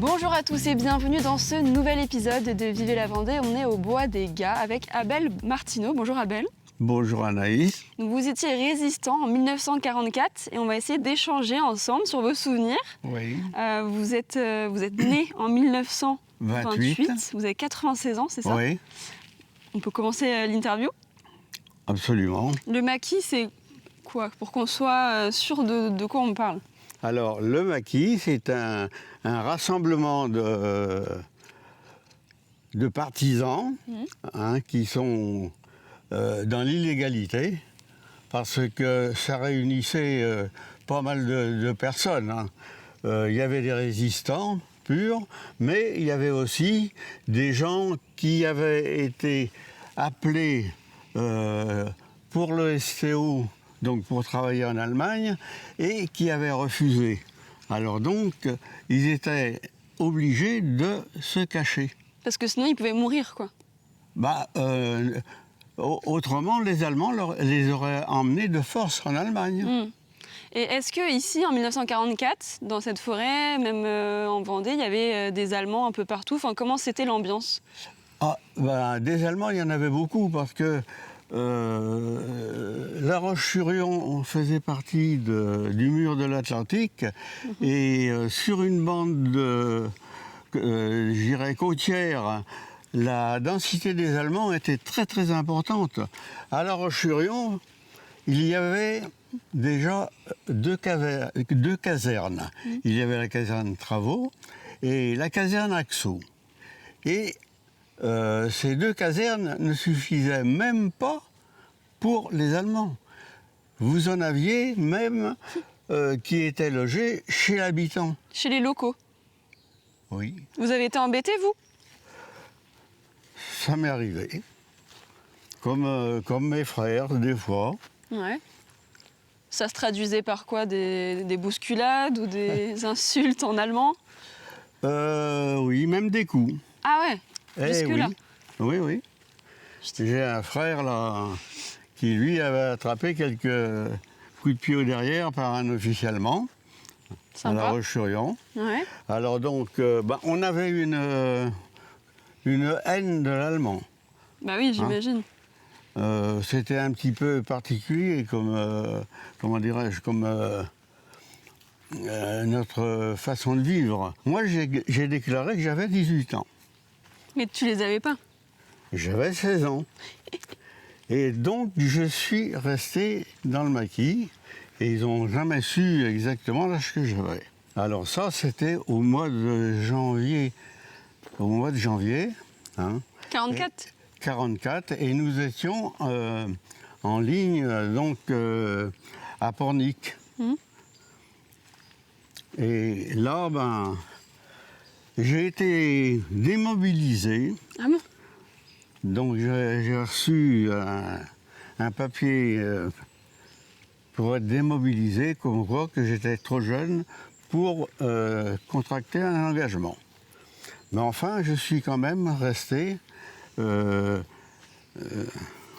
Bonjour à tous et bienvenue dans ce nouvel épisode de Vivez la Vendée. On est au Bois des Gats avec Abel Martineau. Bonjour Abel. Bonjour Anaïs. Donc vous étiez résistant en 1944 et on va essayer d'échanger ensemble sur vos souvenirs. Oui. Vous êtes né en 1928. 28. Vous avez 96 ans, c'est ça? Oui, On peut commencer l'interview. absolument. Le maquis, c'est quoi? Pour qu'on soit sûr de quoi on parle. Alors, le maquis, c'est un rassemblement de partisans qui sont dans l'illégalité parce que ça réunissait pas mal de personnes. Hein. Il y avait des résistants purs, mais il y avait aussi des gens qui avaient été appelés pour le STO, donc pour travailler en Allemagne, et qui avaient refusé. Alors donc, ils étaient obligés de se cacher. Parce que sinon, ils pouvaient mourir, quoi. Autrement, les Allemands les auraient emmenés de force en Allemagne. Et est-ce que ici, en 1944, dans cette forêt, même en Vendée, il y avait des Allemands un peu partout? Enfin, comment c'était l'ambiance? Des Allemands, il y en avait beaucoup parce que La Roche-sur-Yon faisait partie du mur de l'Atlantique et sur une bande je dirais côtière, la densité des Allemands était très très importante. À La Roche-sur-Yon, il y avait déjà deux casernes. Il y avait la caserne Travaux et la caserne Axo. Et ces deux casernes ne suffisaient même pas pour les Allemands. Vous en aviez même qui étaient logés chez l'habitant. Chez les locaux? Oui. Vous avez été embêté, vous? Ça m'est arrivé. Comme mes frères, des fois. Ouais. Ça se traduisait par quoi? Des bousculades ou des insultes en allemand? Oui, même des coups. Ah ouais, jusque-là. Oui, oui. J'ai un frère là qui lui avait attrapé quelques coups de pied au derrière par un officier allemand à La Roche-sur-Yon. Ouais. Alors donc, on avait une haine de l'allemand. Bah oui, j'imagine. C'était un petit peu particulier comme, comment dirais-je, comme notre façon de vivre. Moi, j'ai déclaré que j'avais 18 ans. Mais tu les avais pas? J'avais 16 ans. Et donc, je suis resté dans le maquis et ils n'ont jamais su exactement l'âge que j'avais. Alors ça, c'était au mois de janvier. Hein, 44? 44, et nous étions en ligne donc à Pornic. Et là, j'ai été démobilisé. Ah bon? Donc j'ai reçu un papier pour être démobilisé, comme quoi que j'étais trop jeune pour contracter un engagement. Mais enfin, je suis quand même resté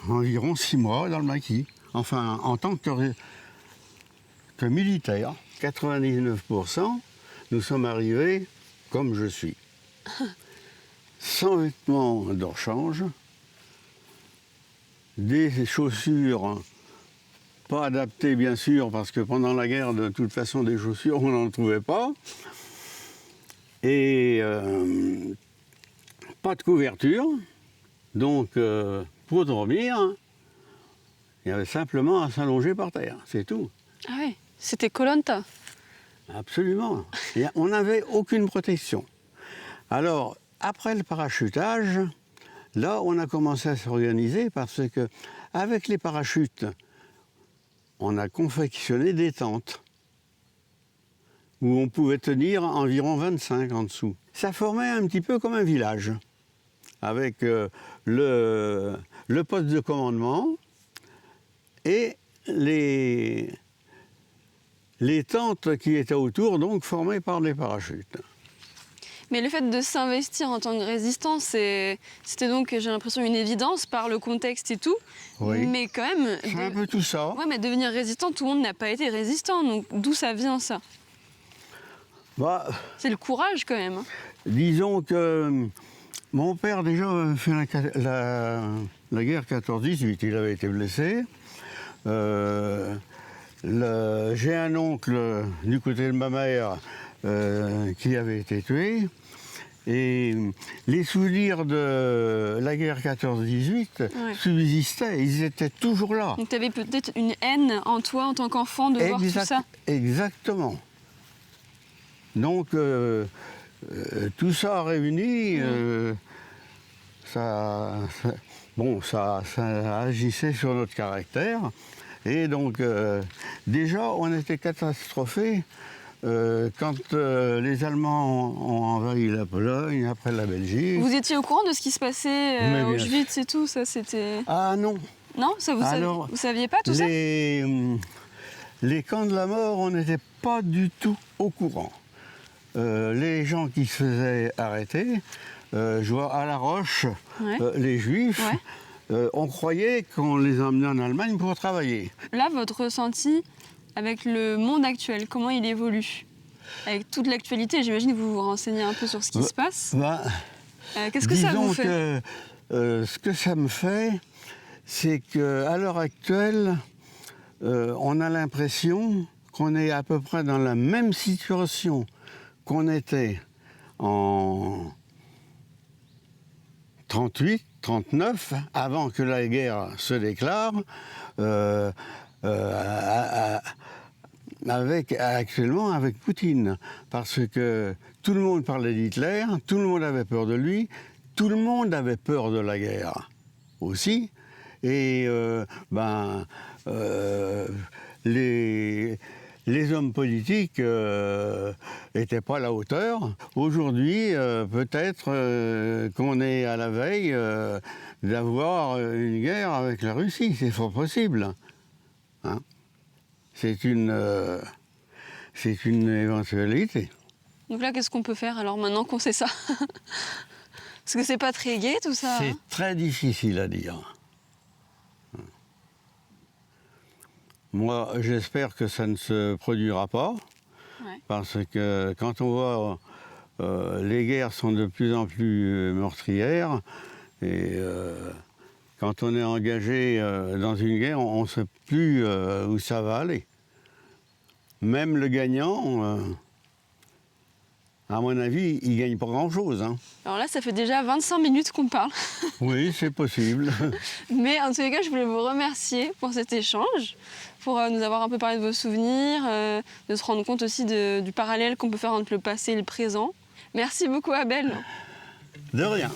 environ 6 mois dans le maquis. Enfin, en tant que militaire, 99%, nous sommes arrivés comme je suis. Sans vêtements de rechange, des chaussures pas adaptées bien sûr, parce que pendant la guerre, de toute façon, des chaussures, on n'en trouvait pas. Et pas de couverture, donc pour dormir, il y avait simplement à s'allonger par terre, c'est tout. Ah ouais, c'était Koh-Lanta. Absolument. Et on n'avait aucune protection. Alors, après le parachutage, là, on a commencé à s'organiser parce que, avec les parachutes, on a confectionné des tentes où on pouvait tenir environ 25 en dessous. Ça formait un petit peu comme un village, avec le poste de commandement et les tentes qui étaient autour, donc formées par des parachutes. Mais le fait de s'investir en tant que résistant, c'était donc, j'ai l'impression, une évidence par le contexte et tout. Oui. Mais quand même... C'est un peu tout ça. Ouais, mais devenir résistant, tout le monde n'a pas été résistant. Donc d'où ça vient, ça? Bah, C'est le courage quand même, hein. disons que mon père déjà avait fait la guerre 14-18, il avait été blessé. J'ai un oncle du côté de ma mère qui avait été tué. Et les souvenirs de la guerre 14-18 subsistaient, ils étaient toujours là. Donc tu avais peut-être une haine en toi en tant qu'enfant de voir tout ça. Exactement. Donc tout ça réuni, ça agissait sur notre caractère. Et donc déjà on était catastrophés. Quand les Allemands ont envahi la Pologne, après la Belgique. Vous étiez au courant de ce qui se passait à Auschwitz et tout ça, c'était... Ah non. Non, ça vous saviez pas tout ça? Les camps de la mort, on n'était pas du tout au courant. Les gens qui se faisaient arrêter, je vois à La Roche, les Juifs, on croyait qu'on les emmenait en Allemagne pour travailler. Là, votre ressenti avec le monde actuel, comment il évolue? Avec toute l'actualité, j'imagine que vous vous renseignez un peu sur ce qui se passe. Qu'est-ce que ça vous fait? Ce que ça me fait, c'est qu'à l'heure actuelle, on a l'impression qu'on est à peu près dans la même situation qu'on était en 38, 39, avant que la guerre se déclare. Actuellement avec Poutine, parce que tout le monde parlait d'Hitler, tout le monde avait peur de lui, tout le monde avait peur de la guerre aussi, et les hommes politiques n'étaient pas à la hauteur. Aujourd'hui, peut-être qu'on est à la veille d'avoir une guerre avec la Russie, c'est fort possible. Hein? C'est une éventualité. Donc là, qu'est-ce qu'on peut faire alors maintenant qu'on sait ça? Parce que c'est pas très gai tout ça. C'est très difficile à dire. Moi, j'espère que ça ne se produira pas, parce que quand on voit les guerres sont de plus en plus meurtrières, et quand on est engagé dans une guerre, on ne sait plus où ça va aller. Même le gagnant, à mon avis, il ne gagne pas grand-chose. Hein. Alors là, ça fait déjà 25 minutes qu'on parle. Oui, c'est possible. Mais en tous les cas, je voulais vous remercier pour cet échange, pour nous avoir un peu parlé de vos souvenirs, de se rendre compte aussi du parallèle qu'on peut faire entre le passé et le présent. Merci beaucoup, Abel. De rien.